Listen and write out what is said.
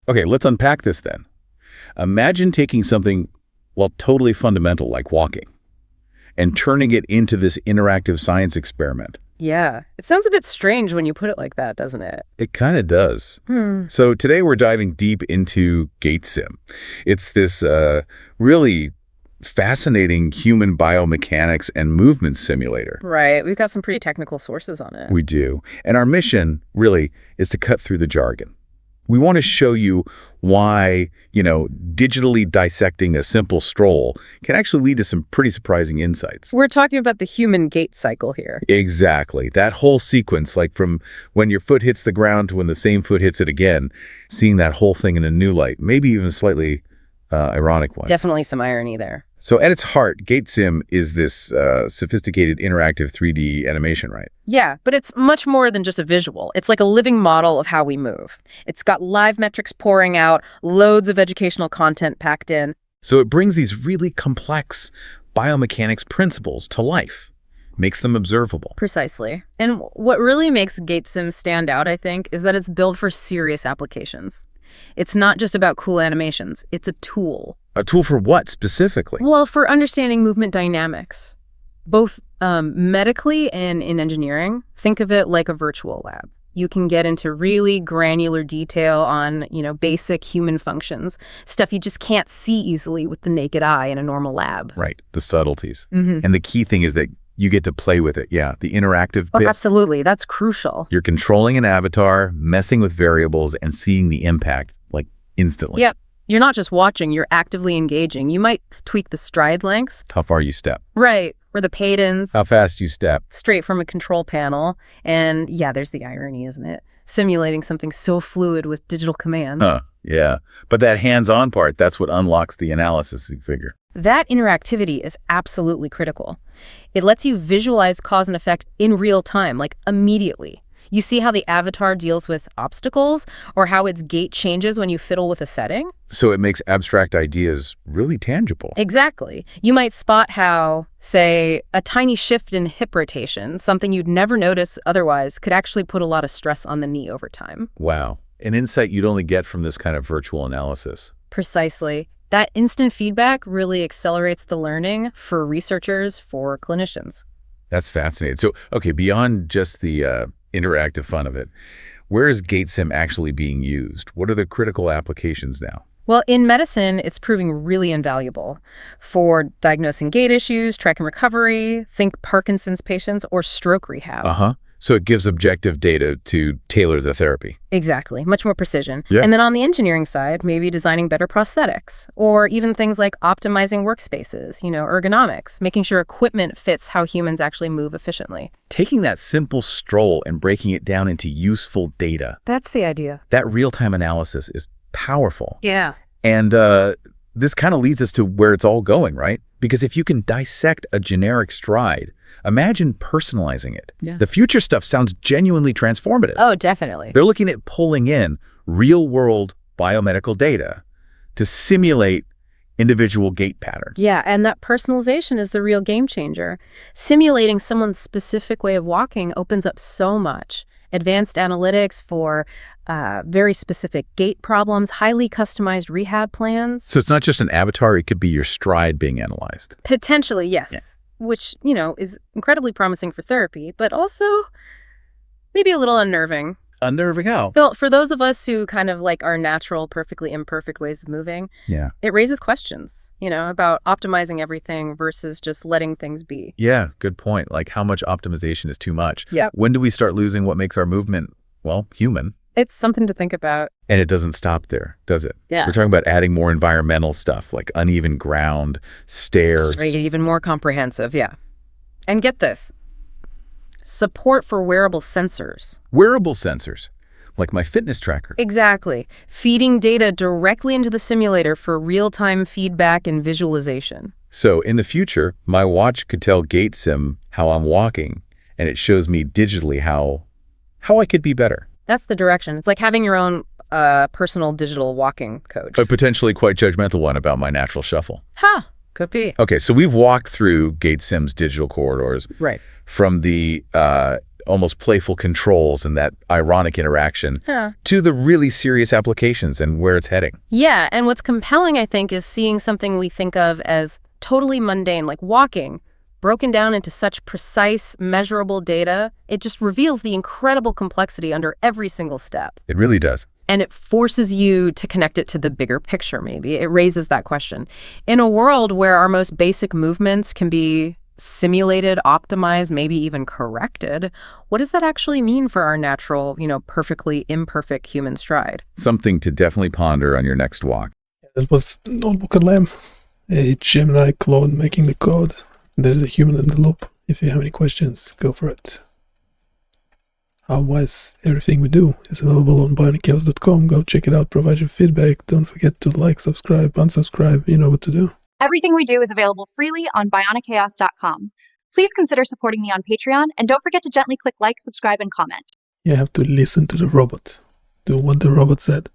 Okay, let's unpack this then. Imagine taking something, well, totally fundamental like walking and turning it into this interactive science experiment. Yeah. It sounds a bit strange when you put it like that, doesn't it? It kind of does. So today we're diving deep into Gatesim. It's this really fascinating human biomechanics and movement simulator. Right. We've got some pretty technical sources on it. We do. And our mission, really, is to cut through the jargon. We want to show you why, digitally dissecting a simple stroll can actually lead to some pretty surprising insights. We're talking about the human gait cycle here. Exactly. That whole sequence, like from when your foot hits the ground to when the same foot hits it again, seeing that whole thing in a new light, maybe even a slightly ironic one. Definitely some irony there. So at its heart, Gatesim is this sophisticated interactive 3D animation, right? Yeah, but it's much more than just a visual. It's like a living model of how we move. It's got live metrics pouring out, loads of educational content packed in. So it brings these really complex biomechanics principles to life, makes them observable. Precisely. And what really makes Gatesim stand out, I think, is that it's built for serious applications. It's not just about cool animations. It's a tool. A tool for what specifically? Well, for understanding movement dynamics, both medically and in engineering. Think of it like a virtual lab. You can get into really granular detail on, basic human functions, stuff you just can't see easily with the naked eye in a normal lab. Right, the subtleties. And the key thing is that you get to play with it. Yeah, the interactive bit. Absolutely. That's crucial. You're controlling an avatar, messing with variables, and seeing the impact, instantly. Yep. You're not just watching, you're actively engaging. You might tweak the stride lengths. How far you step. Right. Or the cadence. How fast you step. Straight from a control panel. And yeah, there's the irony, isn't it? Simulating something so fluid with digital command. Yeah. But that hands-on part, that's what unlocks the analysis, you figure. That interactivity is absolutely critical. It lets you visualize cause and effect in real time, like immediately. You see how the avatar deals with obstacles or how its gait changes when you fiddle with a setting? So it makes abstract ideas really tangible. Exactly. You might spot how, say, a tiny shift in hip rotation, something you'd never notice otherwise, could actually put a lot of stress on the knee over time. Wow. An insight you'd only get from this kind of virtual analysis. Precisely. That instant feedback really accelerates the learning for researchers, for clinicians. That's fascinating. So, okay, beyond just the interactive fun of it, where is Gatesim actually being used? What are the critical applications now? Well, in medicine, it's proving really invaluable for diagnosing gait issues, tracking recovery, think Parkinson's patients, or stroke rehab. So it gives objective data to tailor the therapy. Exactly. Much more precision. Yeah. And then on the engineering side, maybe designing better prosthetics, or even things like optimizing workspaces, ergonomics, making sure equipment fits how humans actually move efficiently. Taking that simple stroll and breaking it down into useful data. That's the idea. That real-time analysis is powerful. Yeah. And this kind of leads us to where it's all going, right? Because if you can dissect a generic stride, imagine personalizing it. Yeah. The future stuff sounds genuinely transformative. Oh, definitely. They're looking at pulling in real-world biomedical data to simulate individual gait patterns. Yeah, and that personalization is the real game changer. Simulating someone's specific way of walking opens up so much. Advanced analytics for very specific gait problems, highly customized rehab plans. So it's not just an avatar, it could be your stride being analyzed. Potentially, yes. Yeah. Which, is incredibly promising for therapy, but also maybe a little unnerving. Unnerving how? Well, for those of us who kind of like our natural, perfectly imperfect ways of moving, Yeah. it raises questions, about optimizing everything versus just letting things be. Yeah, good point. Like how much optimization is too much? Yeah. When do we start losing what makes our movement, human? It's something to think about. And it doesn't stop there, does it? Yeah. We're talking about adding more environmental stuff like uneven ground, stairs. Make it even more comprehensive, yeah. And get this. Support for wearable sensors. Wearable sensors, like my fitness tracker. Exactly. Feeding data directly into the simulator for real-time feedback and visualization. So in the future, my watch could tell Gatesim how I'm walking, and it shows me digitally how I could be better. That's the direction. It's like having your own personal digital walking coach. A potentially quite judgmental one about my natural shuffle. Could be. Okay, so we've walked through Gatesim's digital corridors. Right. From the almost playful controls and that ironic interaction Yeah. to the really serious applications and where it's heading. Yeah, and what's compelling, I think, is seeing something we think of as totally mundane, like walking, broken down into such precise, measurable data. It just reveals the incredible complexity under every single step. It really does. And it forces you to connect it to the bigger picture, maybe. It raises that question. In a world where our most basic movements can be simulated, optimized, maybe even corrected, what does that actually mean for our natural, perfectly imperfect human stride? Something to definitely ponder on your next walk. It was Notebook LM, a Gemini clone making the code. There's a human in the loop. If you have any questions, go for it. Otherwise, everything we do is available on BioniChaos.com. Go check it out, provide your feedback. Don't forget to like, subscribe, unsubscribe. You know what to do. Everything we do is available freely on BioniChaos.com. Please consider supporting me on Patreon, and don't forget to gently click like, subscribe, and comment. You have to listen to the robot. Do what the robot said.